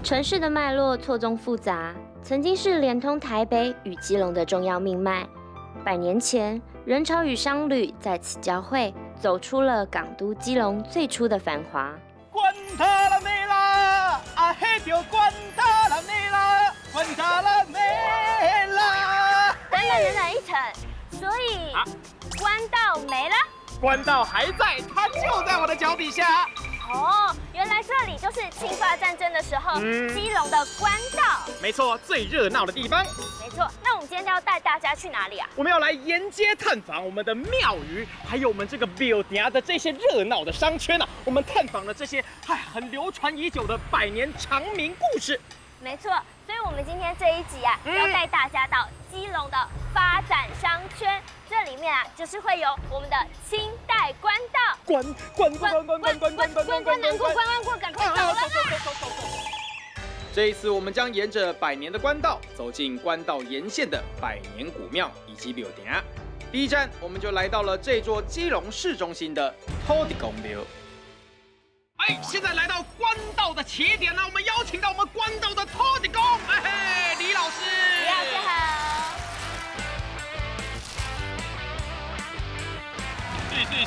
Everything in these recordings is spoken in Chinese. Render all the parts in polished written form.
城市的脈絡錯綜複雜，曾經是連通台北與基隆的重要命脈。100年前，人潮與商旅在此交匯，走出了港都基隆最初的繁華。管他了沒啦，啊嘿就管他了沒啦，管他了沒啦。等一層，所以官道沒了？官道還在，它就在我的腳底下。哦，原來這裡就是清法戰爭的時候，基隆的官道。沒錯，最熱鬧的地方。沒錯，那我們今天要帶大家去哪裡啊？我們要來沿街探訪我們的廟宇，還有我們這個廟埕的這些熱鬧的商圈啊。我們探訪了這些很流傳已久的100年長明故事。沒錯，所以我們今天這一集啊，要帶大家到基隆的發展商圈。這裡面啊，就是會有我們的清代官道。官難過，趕快走了啦！走。這一次我們將沿着100年的官道，走進官道沿線的100年古廟以及廟埕。第一站，我們就來到了這座基隆市中心的土地公廟。現在來到官道的起點了，我們邀請到我們官道的土地公，李老師。李老師好。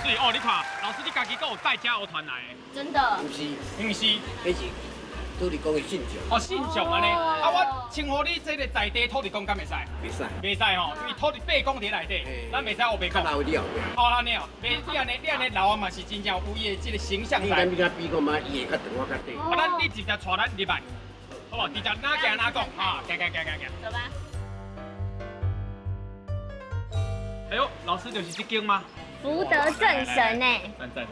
是哦，你看，老師你自己跟我帶家友團來的，真的？不是，不是，那是土地公的信众。哦，信众安尼，我稱呼你這個在地土地公，敢袂使？袂使，袂使吼，因為土地伯公在內底，咱袂使學伯公。老了。哦，安尼哦，你安尼老啊嘛是真正有伊的這個形象在。你比個嘛，伊會較長，我較短。咱你直接帶咱入來，好不？直接哪行哪講，哈，行。走吧。哎呦，老師就是這間嗎？福德正神呢？讚，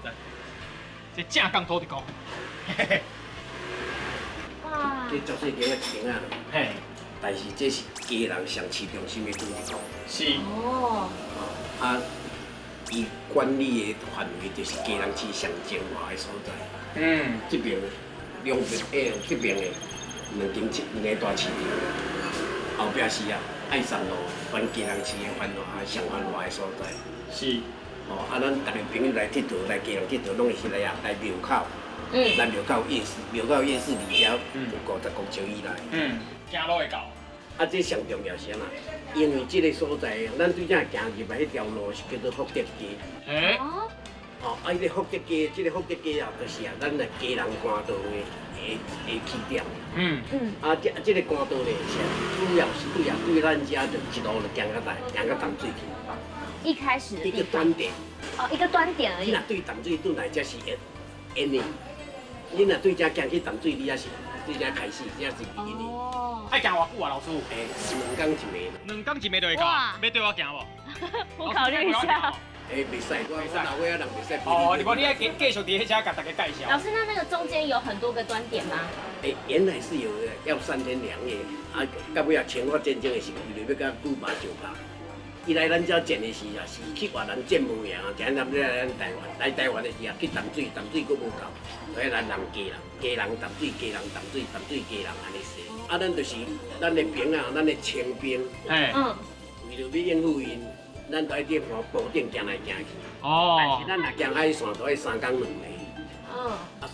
這正港土地公。哇！這足細間的間啊，嘿，但是這是家人上市中心的土地公。是。哦。伊管理的範圍就是家人市上精華的所在。這邊兩邊這邊的兩個大市場，後邊是愛山路，反家人市的上繁華的所在。是。咱大家朋友來佚佗，來基隆佚佗，攏是來廟口。來廟口夜市，廟口夜市裡頭有50公尺以內。行路會到。這上重要是安那？因為這個所在，咱對正行入來迄條路是叫做福德街。迄個福德街，這個福德街啊，就是咱的家人官道的起點。這個官道呢，主要是對咱家就一路就行到淡水去。一開始一個端點，一個端點而已。你若對淡水轉來，才是緣的。你若對這行去淡水，你也是對這開始，這是緣的。愛行偌久啊，老師？2天1暝。2天1暝就會到，要對我行無？我考慮一下。袂使，我老尾仔人袂使。如果你要繼續佇迄遮，甲大家介紹。老師，那個中間有很多個端點嗎？原來是有要3天2夜，到尾啊，清法戰爭的時候，為了要甲古巴相拍。伊來咱遮戰的時啊，是去越南戰無贏啊，今咱來咱台灣，來台灣的時啊，去淡水，淡水佫無夠，所以咱人家人淡水，家人淡水，淡水家人安尼說。咱就是咱的兵啊，咱的清兵，為了要應付因，咱就愛這步步頂行來行去。但是咱若行海線，就愛3天2夜。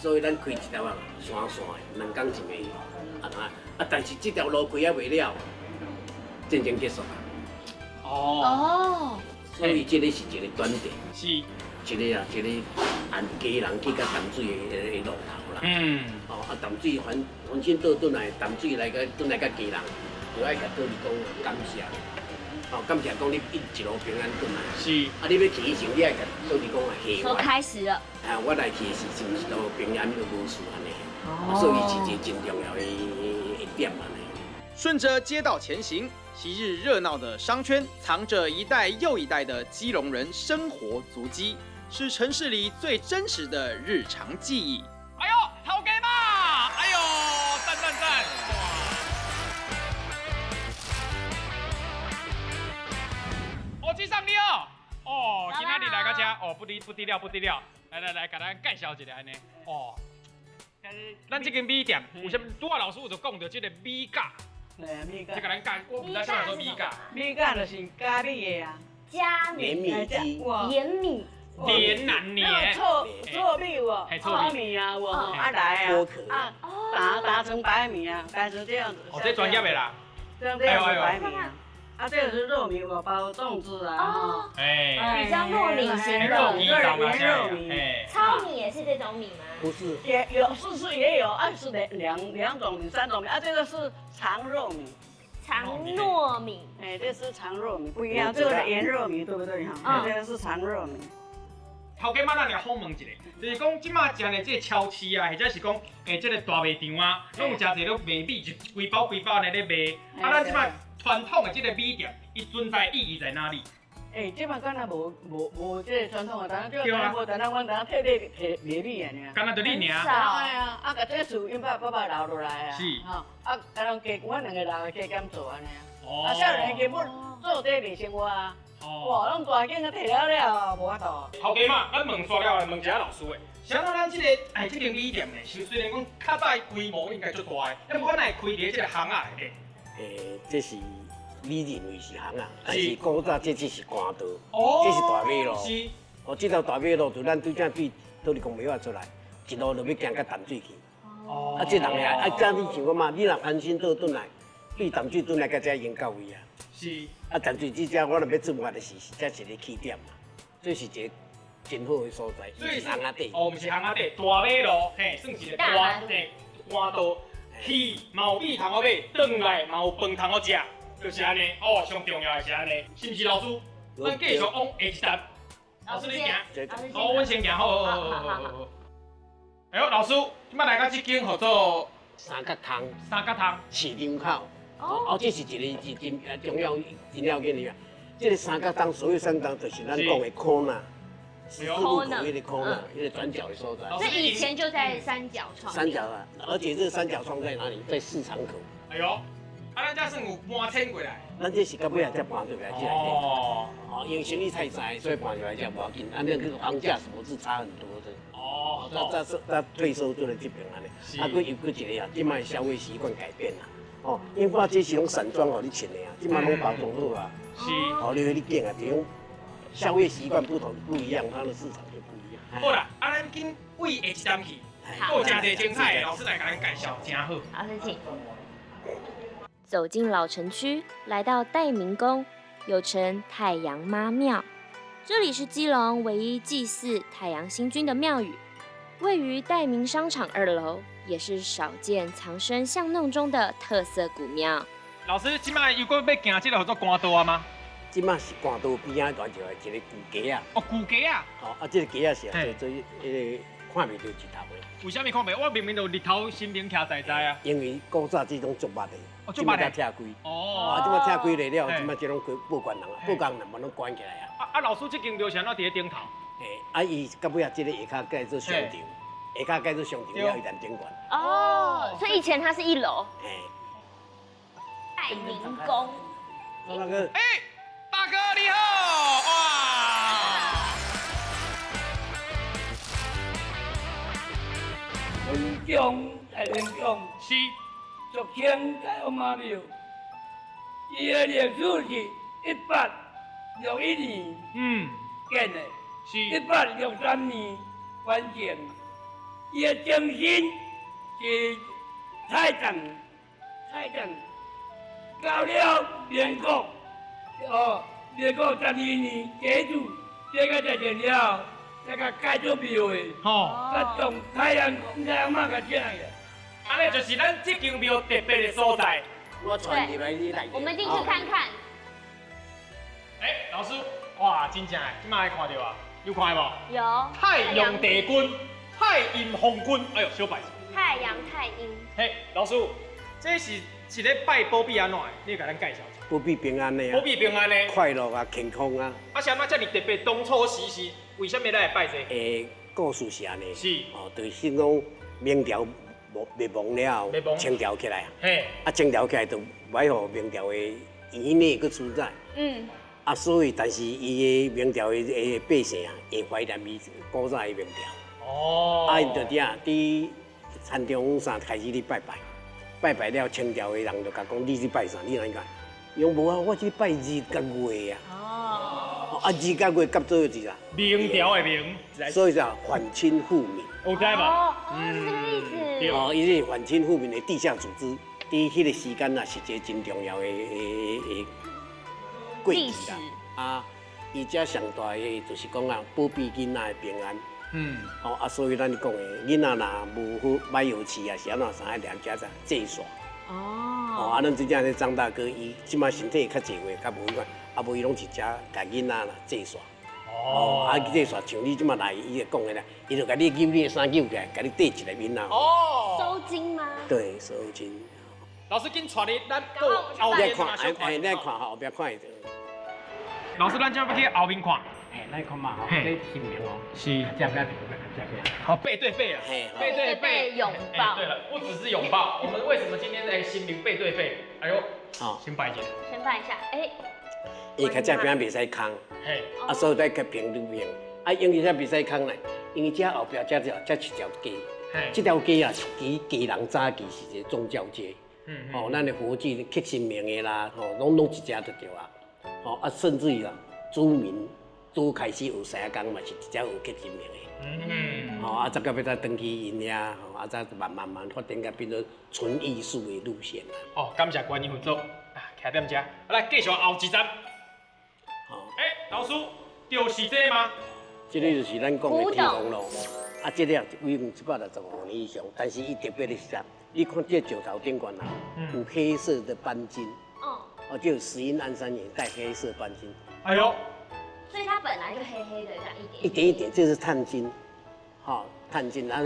所以咱開一條啊，山的2天1夜。但是這條路開啊未了，戰爭結束。所以這個是一個端點，是一個按家人去到淡水的路頭啦。淡水反身倒轉來，淡水來個轉來甲家人，就愛甲土地公感謝。感謝講你一路平安轉來。是。你要去以前，你愛甲土地公謝我。說開始了。我來去是不是都平安都無事安尼？所以是一個真重要的一點安尼。順着街道前行，昔日熱鬧的商圈藏着一代又一代的基隆人生活足跡，是城市裡最真實的日常記憶。哎呦，頭家嘛！哎呦，讚！我去上你哦！今天你來到家不低料！來，給咱介紹一下安尼。咱這間米店有啥？拄仔老師有就講到這個米甲。米甲，這個咱講，我唔知啥叫做米甲。米甲就是咖喱的啊，加米、鹽米、連南年，臭米有哦，臭米啊有哦，來啊，打成白米啊，打成这樣子。哦，這專業的啦。這樣是白米啊。啊，這個是糯米，我包粽子啊。哦。比較糯米型的。圓糯米。糙米也是這種米嗎？不是，也有是也有，是兩種米、3種米啊，這個是長糯米。長糯米。哎，這是長糯米，不一樣，這個是圓糯米，對不對哈？這個是長糯米。頭家媽，咱來訪問一下，就是講即馬食的這個超市啊，或者是講這個大賣場啊，攏有誠濟咧賣米，就規包安尼咧賣。啊，咱即馬傳統的這個米店，伊存在意義在哪裡？即馬敢若無這個傳統的，當然就無，當然阮當替你賣米啊爾。敢若就你爾。哎呀，啊，甲這個厝因爸留落來啊。是。吼，啊，敢若加阮兩個人加減做安尼啊。哦。啊，少年根本做這個生活啊。哇，攏大間個摕了，無法度。頭家嘛，咱問煞了，問一下老師誒。想到咱這個米店呢，雖然講較早規模應該足大個，但不過咱會開佇這個巷仔內底。這是你認為是巷仔，但是古早這只是官道，這是大馬路。是。哦，這條大馬路就咱對正對倒立公廟出來，一路就要行到淡水去。哦。啊，這人呀，啊，這你想講嘛，你若安心倒轉來，對淡水轉來，甲遮用到位啊。是。啊，淡水這只我若要出發的是這一個起點嘛，這是一個真好的所在，是巷仔底。哦，唔是巷仔底，大馬路，嘿，算是一個大嘿官道，去嘛有米通好買，轉來嘛有飯通好食，就是安尼。哦，上重要的是安尼，是唔是老師？咱繼續往下一站。老師你行，哦，阮先行，好。哎呦，老師，今擺來到這間叫做三角湯。三角湯。市場口。哦，這是一個真重要真要緊的啊！這個三角湯，所謂三角湯就是咱講的 corner，十字路口那個 corner，那個轉角的所在。所以以前就在三角窗。三角啊，而且這個三角窗在哪裡？在市場口。哎呦，啊，咱這算有搬遷過來。咱這是到尾啊才搬過來這裡。哦。哦，因為生意太窄，所以搬過來才不要緊。啊，那個房價什麼是差很多的。哦。他退休就來這邊安尼。啊，佫又一個啊，今賣消費習慣改變啦。哦，因為這是用散裝互你穿的啊，即馬攏包裝好啊。是。哦，你去你揀啊，這種消費習慣不一樣，它的市場就不一樣。好啦，啊，咱緊往下一站去，有真濟精彩的，老師來給咱介紹，真好。老師請。走進老城區，來到代明宮，又稱太陽媽廟，這裡是基隆唯一祭祀太陽星君的廟宇，位於代明商場2樓。也是少見藏身巷弄中的特色古廟。老師，今麥又過要行這個叫做官道啊嗎？今麥是官道邊仔大條的一個舊街啊。哦，舊街啊。哦，啊，這個街啊是做迄個看不到日頭的。為什麼看不到？我明明就日頭新明徛在在啊。因為古早這種足捌的，今麥才拆開。哦。啊，今麥拆開來了，今麥這種報關人啊，報關人把攏關起來啊。啊，老師，這間廟是安怎佇咧頂頭？啊，伊到尾啊，這個下骹改做商場。下骹改做商場了，伊才頂懸。哦，所以以前它是1樓。代明宮。大哥。哎，大哥你好，哇！文中太平宮是，俗稱太陽媽廟。伊的歷史是1861年建的，是1863年完成。伊的中心是菜場，到了民國12年解除，這個才成了，這個改做廟的。哦。甲從太陽媽個進來的。安尼就是咱這間廟特別的所在。我傳入來你來。我們進去看看。哎，老師，哇，真正的，今麥看到啊？有看無？有。太陽帝君。太陰紅君，哎呦，小白。太陽太陰。嘿，老師，這是一個拜保庇安怎的？你甲咱介紹一下。保庇平安的啊。保庇平安的。快樂啊，健康啊。啊，是安怎這麼特別？當初時是為什麼來拜這？故事是安尼。是。哦，就是先講明朝滅亡了，清朝起來啊。嘿。啊，清朝起來就買互明朝的院內佫存在。嗯。啊，所以但是伊的明朝的百姓啊，會懷念伊古早的明朝。哦，啊，因就佇田中啥開始咧拜拜了，清朝的人就甲講你去拜啥，你哪講？伊講無啊，我去拜日甲月啊。哦，啊，字甲月甲做個字啊，明朝的明，所以叫反清復明。有知嘛？是这個意思。哦，伊是反清復明的地下組織，伫迄個時間啊，是一個真重要的貴字啦。啊，伊遮上大的就是講啊，保庇囡仔的平安。哦啊，所以咱講的囡仔若無好買油漆啊，是安怎啥愛兩家在祭耍。哦，啊，咱真正迄張大哥，伊即馬身體較濟話較無款，啊無伊攏是遮甲囡仔啦祭耍。哦，啊祭耍像你即馬來，伊就講的啦，伊就甲你揪你的衫揪起來，甲你缀一個面啊。哦，收金嗎？對，收金。老師，緊帶你，咱後邊看，哎，咱看後邊看會到。老師，咱今要去後面看。哎，咱看嘛，吼，這新名哦，是，這邊這邊，好，背對背啊，背對背擁抱。對了，不只是擁抱，我們為什麼今天新名背對背？哎呦，好，先拜一下。先拜一下，哎。伊較這邊袂使空，啊，所以在較平對平，啊，因為這袂使空咧，因為這後邊這一條街，這條街啊是基人早期是一個宗教街，哦，咱的佛具刻神明的啦，吼，攏一家就對啊，哦，啊，甚至於啊，祖民拄開始學西工嘛，是一家學刻神明的，哦，啊，再到要再登去因遐，吼，啊，再慢慢發展，甲變做純藝術的路線啦。哦，感謝觀音佛祖，徛踮遮，來繼續後一站。老師，就是這嗎？這個就是咱講的天龍路，啊，這個規模165年以上，但是伊特別的是啥？你看這石頭頂懸啊，有黑色的斑金，哦，就有石英鞍山岩帶黑色斑金。哎呦，所以它本來就黑黑的這樣一點一點，這是碳金，好，碳金，然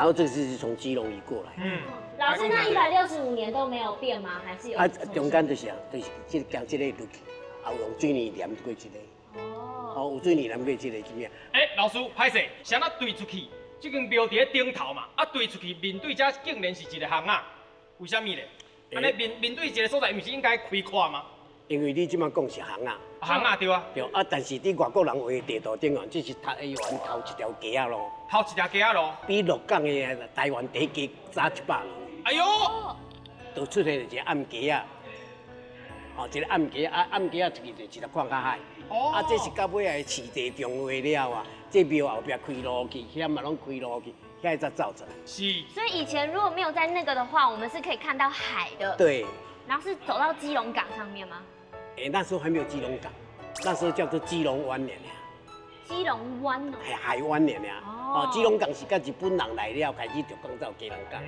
後這個是從基隆移過來。老師，那165年都沒有變嗎？還是有？啊，中間就是啊，就是這個這個路去，啊，有用水泥黏過這個。哦，有水泥黏過這個怎麼樣？老師，歹勢，誰那對出去？這間廟在頂頭嘛，啊，對出去面對這竟然是一個巷仔，為什麼呢？安尼面對一個所在，不是應該開闊嗎？因為你即馬講是巷仔，巷仔對啊。對啊，但是你外國人畫的地圖頂啊，這是台灣頭一條街仔路。頭一條街仔路。比鹿港的台灣第一街早100路。哎呦！就出現一個暗街仔。哦，一個暗街啊，暗街啊，出去就直接看到海。哦。啊，這是到尾啊，市地重劃了啊，這廟後邊開路去，遐嘛攏開路去，遐才走出來。是。所以以前如果沒有在那個的話，我們是可以看到海的。對。然後是走到基隆港上面嗎？那時候還沒有基隆港，那時候叫做基隆灣了。基隆灣哦。海灣了。哦。基隆港是甲日本人來了，開始就講到基隆港。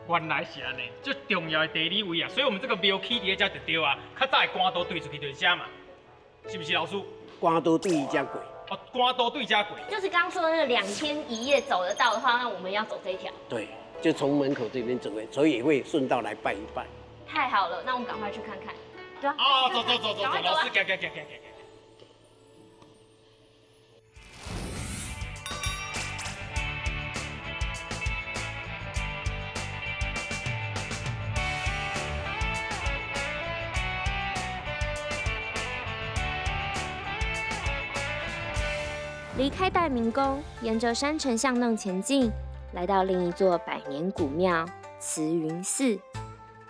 原來是安尼，最重要的地理位啊，所以我們這個廟起佇遮就對啊。較早的官渡對出去就是遮嘛，是不是老師？官渡對遮過。哦，官渡對遮過。就是剛剛說的那個2天1夜走得到的話，那我們要走這一條。對，就從門口這邊走的，所以也會順道來拜一拜。太好了，那我們趕快去看看。對啊。哦，走，老師，走。離開大明宮，沿着山城巷弄前進，來到另一座百年古廟慈雲寺。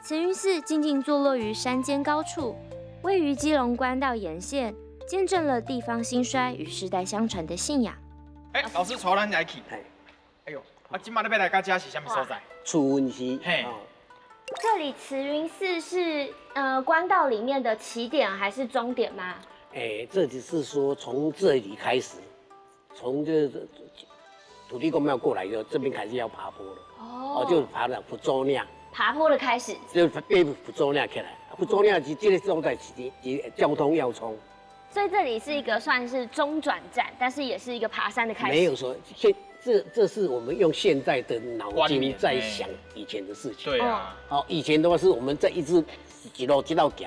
慈雲寺靜靜坐落於山間高處，位於基隆關道沿線，見證了地方興衰與世代相傳的信仰。老師帶咱來去。哎呦，今麥你要來到這是什麼所在？慈雲寺。這裡慈雲寺是關道裡面的起點還是終點嗎？這只是說從這裡開始。從這土地公廟過來以後，這邊開始要爬坡了。哦，就爬了福州廟。爬坡的開始。就被福州廟起來，福州廟是這個所在是交通要衝。所以這裡是一個算是中轉站，但是也是一個爬山的開始。沒有說這是我們用現在的腦筋在想以前的事情。對啊。好，以前的話是我們在一路走，走到忝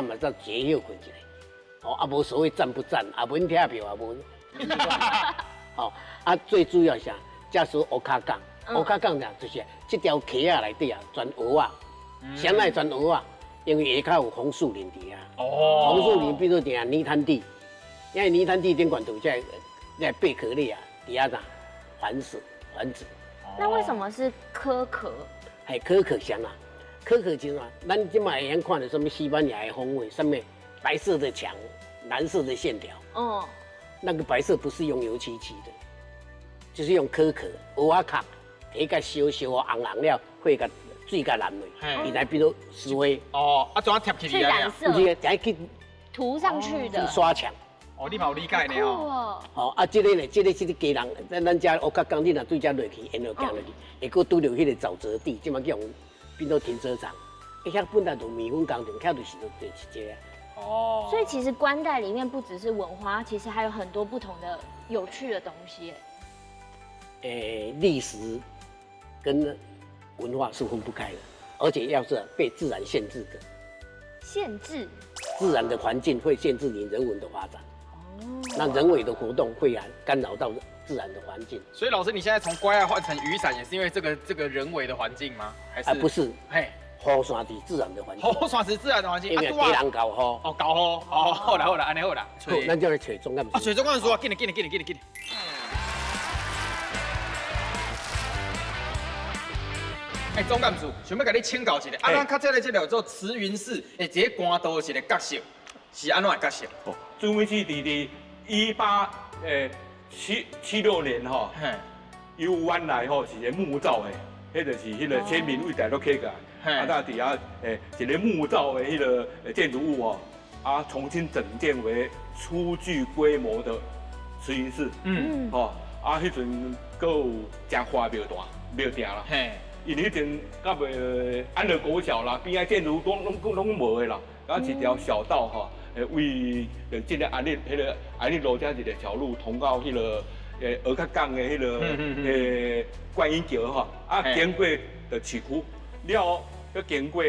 了再解休困起來。哦，啊無所謂站不站，啊無你聽票啊無。好啊，最主要是啥？這是烏卡港，烏卡港呢就是這條溪啊內底啊，全蚵仔。啥來全蚵仔？因為下骹有紅樹林底啊。哦。紅樹林比如說點泥灘地，因為泥灘地頂懸都在貝殼類啊，底下啥繁殖。那為什麼是殼殼？殼殼啥啊？殼殼就是啥？咱今麥會看到什麼西班牙的風味，上面白色的牆。藍色的線條。哦。那個白色不是用油漆漆的，就是用殼殼、蚵仔殼，提個燒燒紅紅了，會個水個藍的，你來比如石灰。哦，啊，怎樣貼起去染色？直接去塗上去的。刷牆。哦，你冇理解呢哦。哦，啊，這個呢，這個家人，咱家我甲講，你若對遮落去，沿路行落去，會佫拄到迄個沼澤地，即馬叫變做停車場。遐本來就米粉工廠，遐就是一個啊。哦。所以其實關代裡面不只是文化，其實還有很多不同的有趣的東西。歷史跟文化是分不開的，而且要是被自然限制的。限制。自然的環境會限制你人文的發展。那人為的活動會干擾到自然的環境，所以老師，你現在從乖換成雨傘，也是因為這個人為的環境嗎？還是不是？嘿，雨傘是自然的環境。雨傘是自然的環境，因為給人搞雨。哦，搞雨。哦，好啦，安尼好啦。咱就來找總幹事。找總幹事啊！緊嘞。總幹事，想要甲你請教一下，咱較早咧這條做慈雲寺的這個官道一個角色，是安怎的角色？哦，慈雲寺佇1876年吼，由原來吼是個木造的，迄就是迄個先民為大都起來，啊，那底下一個木造的迄個建築物哦，啊，重新整建為初具規模的慈雲寺，吼，啊，迄陣閣有真花廟埕啦，因為迄陣到袂安樂國小啦，邊仔建築攏無的啦，然後一條小道吼。為這個安利路這一個小路通到迄個鵝殼港的迄個觀音橋哈，啊經過的市區，了後要經過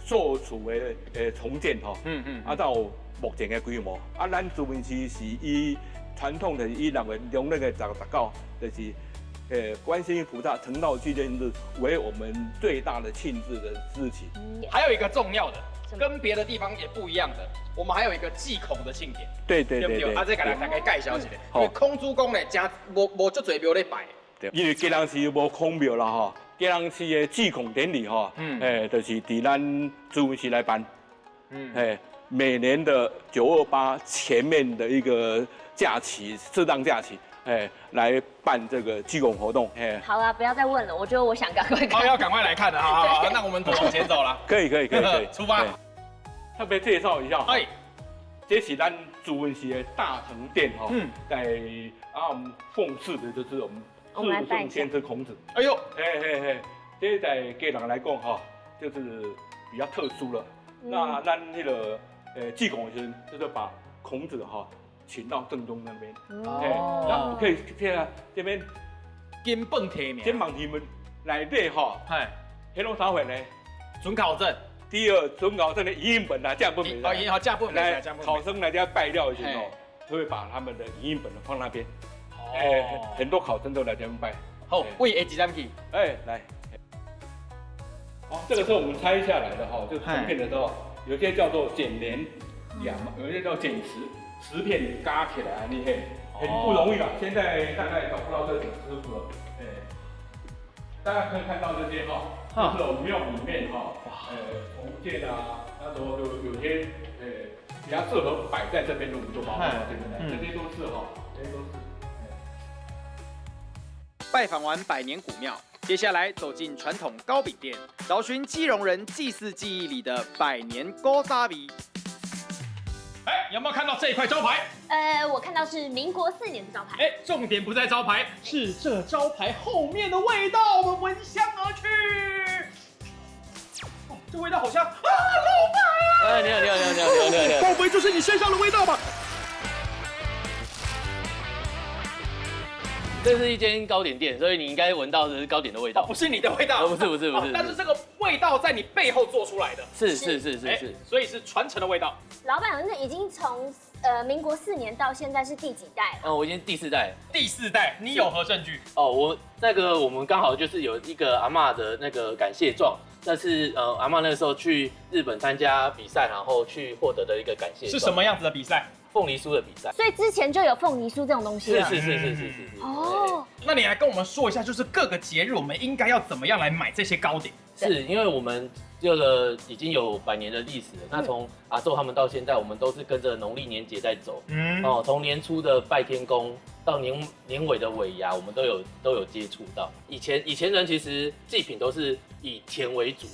社區的重建哈，啊到目前的規模，啊咱慈雲寺是以傳統的以那個農曆的19，就是觀世音菩薩成道紀念日為我們最大的慶祝的日期。還有一個重要的。跟別的地方也不一樣的，我們還有一個祭孔的慶典，對，對不對？啊，這個大概介紹一下，因為空主公呢，真無足多廟咧拜。對，因為基隆市無空廟啦吼，基隆市的祭孔典禮吼，就是佇咱慈雲寺來辦，每年的928前面的一個假期，適當假期。來辦這個祭孔活動。好了，不要再問了，我覺得我想趕快看。要趕快來看了，好，那我們往前走了。可以，出發。特別介紹一下，這是咱慈雲寺的大成殿哈，在奉祀的就是我們至聖先師孔子。哎呦，這在給人來講哈，就是比較特殊了。那咱那個祭孔的時候，就是把孔子哈。請到正中那邊，那我們可以看下這邊金榜題名，金榜題名內底哈，迄種啥貨呢？准考證，第二准考證的影印本啊，價本沒？影好價本沒？來考生來家拜料的時候，就會把他們的影印本放那邊。很多考生都來這邊拜。好，為下幾站去？來。好，這個是我們拆下來的哈，就成片的時候，有些叫做剪連兩，有些叫剪詞。10片加起來，你很不容易啦。現在大概找不到這種師傅了。大家可以看到這些哈，就是我們廟裡面哈，重建啊，那時候有些比較適合擺在這邊的，我們就把它放到這邊來。這些都是哈，這些都是。拜訪完百年古廟，接下來走進傳統糕餅店，找尋基隆人祭祀記憶裡的百年古早味。有沒有看到這一塊招牌？我看到是民國4年的招牌。重點不在招牌，是這招牌後面的味道，我們聞香而去。哦，這味道好像啊，老闆！你好，該不會就是你身上的味道吧？這是一間糕點店，所以你應該聞到的是糕點的味道，不是你的味道。不是，但是這個味道在你背後做出來的。是，所以是傳承的味道。老闆，那已經從民國4年到現在是第幾代了？我已經第4代。第4代，你有何證據？我們剛好就是有一個阿嬤的那個感謝狀，那是阿嬤那個時候去日本參加比賽，然後去獲得的一個感謝狀。是什麼樣子的比賽？鳳梨酥的比賽，所以之前就有鳳梨酥這種東西了。是。哦，那你來跟我們說一下，就是各個節日我們應該要怎麼樣來買這些糕點？是因為我們這個已經有100年的歷史了。那從阿祖他們到現在，我們都是跟着農曆年節在走。從年初的拜天公到年尾的尾牙，我們都有接觸到。以前人其實祭品都是以甜为主，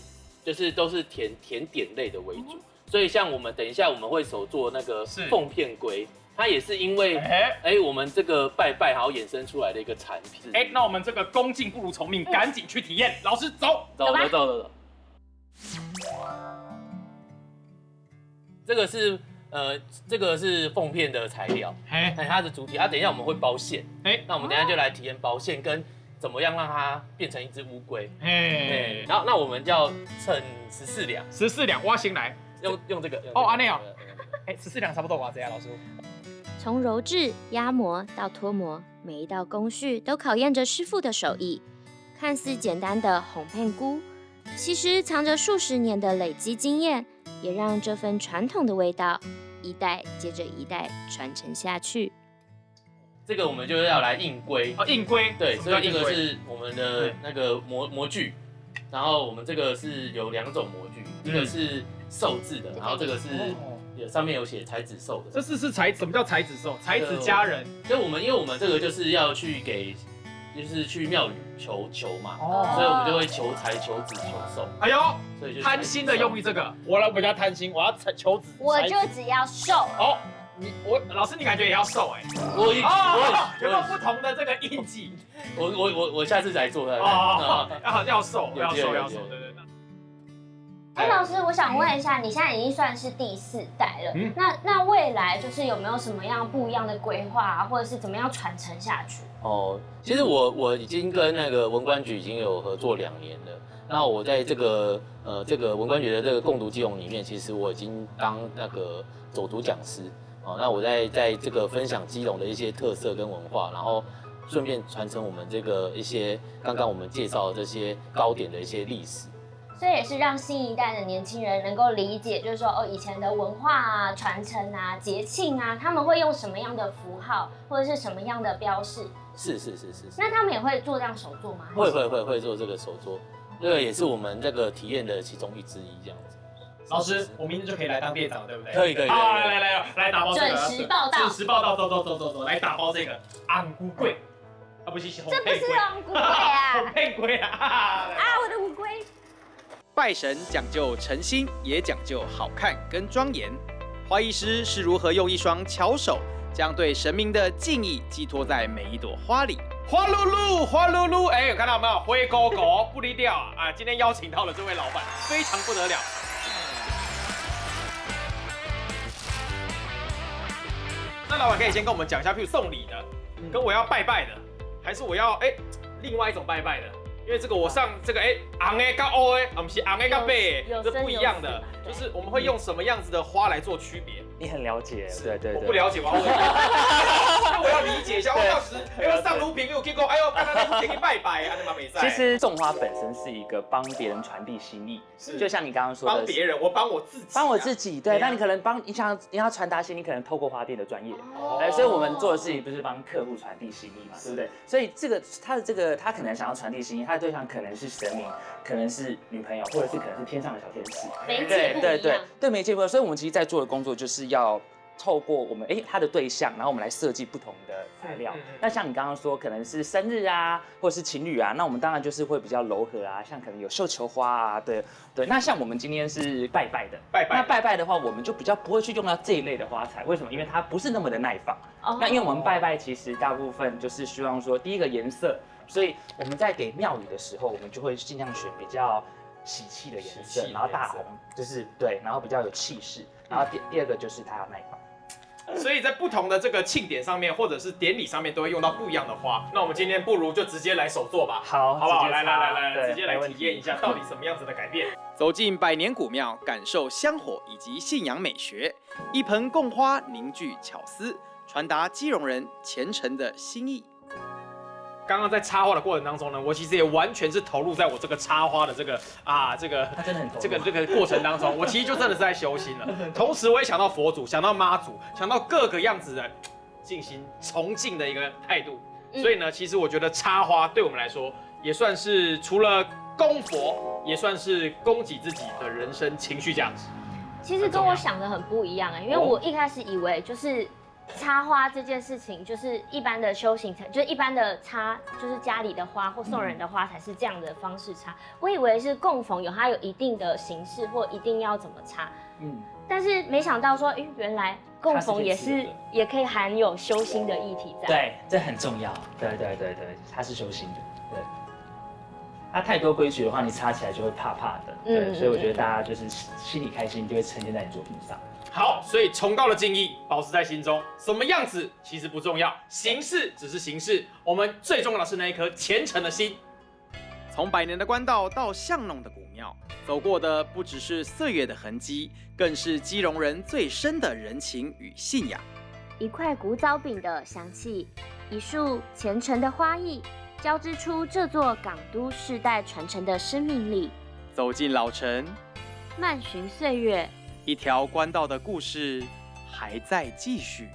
就是都是甜点類的为主。所以像我們等一下我們會手做那個鳳片龜。它也是因為我們這個拜拜然後衍生出來的一個產品。那我們這個恭敬不如從命，趕緊去體驗。老師走。這個是鳳片的材料，它的主體。等一下我們會包餡，那我們等一下就來體驗包餡跟怎麼樣讓它變成一隻烏龜。然後那我們要稱14兩，14兩，我先來用這個。安內哦，14兩差不多哇，這樣老師。從揉製、壓模到脫模，每一道工序都考驗着師傅的手藝。看似簡單的紅片菇，其實藏着數十年的累積經驗，也讓這份傳統的味道一代接着一代傳承下去。這個我們就要來印龜印龜，對，所以這個是我們的那個模具，然後我們這個是有2種模具，一個是寿字的，然後這個是。上面有寫才子壽的，這是什麼叫才子壽？才子佳人。所以因為我們這個就是要去就是去廟宇求嘛，所以我們就會求財、求子、求壽。哎呦，所以贪心的用意这個，我比較貪心，我要求子。我就只要壽。老師你感覺也要壽有沒有不同的這個印記？我下次再做要壽，對。老師，我想問一下，你現在已經算是第4代了，那未來就是有沒有什麼樣不一樣的規劃啊，或者是怎麼樣傳承下去？其實我已經跟那個文管局已經有合作2年了。那我在這個文管局的這個共讀基隆裡面，其實我已經當那個走讀講師。那我在這個分享基隆的一些特色跟文化，然後順便傳承我們這個一些剛剛我們介紹的這些糕點的一些歷史。所以也是讓新一代的年輕人能夠理解，就是說以前的文化啊、傳承啊、節慶啊，他們會用什麼樣的符號或者是什麼樣的標示？是。那他們也會做這樣手作嗎？會做這個手作，這個也是我們這個體驗的其中之一這樣子。老師，我明天就可以來當店長，對不對？可以。好，來打包這個。準時報到，走，來打包這個紅龜粿。不是，這不是紅龜粿啊，紅片龜啊！我的烏龜。拜神講究誠心，也講究好看跟莊嚴。花藝師是如何用一雙巧手，將對神明的敬意寄托在每一朵花裡？花露露，有看到沒有？灰狗狗不離掉啊！今天邀請到了這位老闆，非常不得了。那老闆可以先跟我們講一下，譬如送禮的，跟我要拜拜的，還是我要另外一種拜拜的？因為這個我上這個紅的跟黑的，不是紅的跟白的，這不一樣的，就是我們會用什麼樣子的花來做區別？你很了解，對。我不了解，我要問一下，我要理解一下。我當時上路評有聽過，剛剛你去拜拜啊，那麼美賽。其實種花本身是一個幫別人傳遞心意，就像你剛剛說的，幫別人，我幫我自己，幫我自己，對。那你可能你要傳達心意，你可能透過花店的專業，所以我們做的事情不是幫客戶傳遞心意嘛，對不對？所以他可能想要傳遞心意，他的對象可能是神明，可能是女朋友，或者是可能是天上的小天使，媒介不一樣，对，媒介不一樣。所以我們其實在做的工作就是要透過我们他的对象，然後我們來設計不同的材料。那像你剛剛說，可能是生日啊，或者是情侶啊，那我們當然就是會比較柔和啊，像可能有繡球花啊，對。那像我們今天是拜拜的，那拜拜的話，我們就比較不會去用到這一類的花材。為什麼？因為它不是那麼的耐放。那因為我們拜拜其實大部分就是希望說，第一個顏色，所以我們在給廟宇的時候，我們就會盡量選比較喜氣的顏色，然後大紅，就是對，然後比較有氣勢。然後第二個就是它要耐放。所以在不同的這個慶典上面，或者是典禮上面，都會用到不一樣的花。那我們今天不如就直接來手做吧，好不好？來，直接來體驗一下到底什麼樣子的改變。走進百年古廟，感受香火以及信仰美學，一盆貢花凝聚巧思，傳達基隆人虔誠的心意。剛剛在插花的過程當中呢，我其實也完全是投入在我這個插花的這個過程當中，我其實就真的是在修心了。同時，我也想到佛祖，想到媽祖，想到各個樣子的進行崇敬的一個態度。所以呢，其實我覺得插花對我們來說也算是除了供佛也算是供給自己的人生情緒價值。其實跟我想的很不一樣因為我一開始以為就是插花這件事情，就是一般的修行，就是一般的插，就是家裡的花或送人的花才是這樣的方式插。我以為是供奉它有一定的形式或一定要怎麼插，但是沒想到說，原來供奉也可以含有修心的議題在。对，這很重要。對，它是修心的。对，它太多規矩的話，你插起來就會怕怕的。对，所以我覺得大家就是心裡開心，就會呈現在你作品上。好，所以崇高的敬意保持在心中，什麼樣子其實不重要，形式只是形式，我們最重要的是那一顆虔誠的心。從百年的官道到巷弄的古廟，走過的不只是歲月的痕跡，更是基隆人最深的人情與信仰。一塊古早餅的香氣，一束虔誠的花藝，交織出這座港都世代傳承的生命力。走進老城，漫尋歲月，一條官道的故事還在繼續。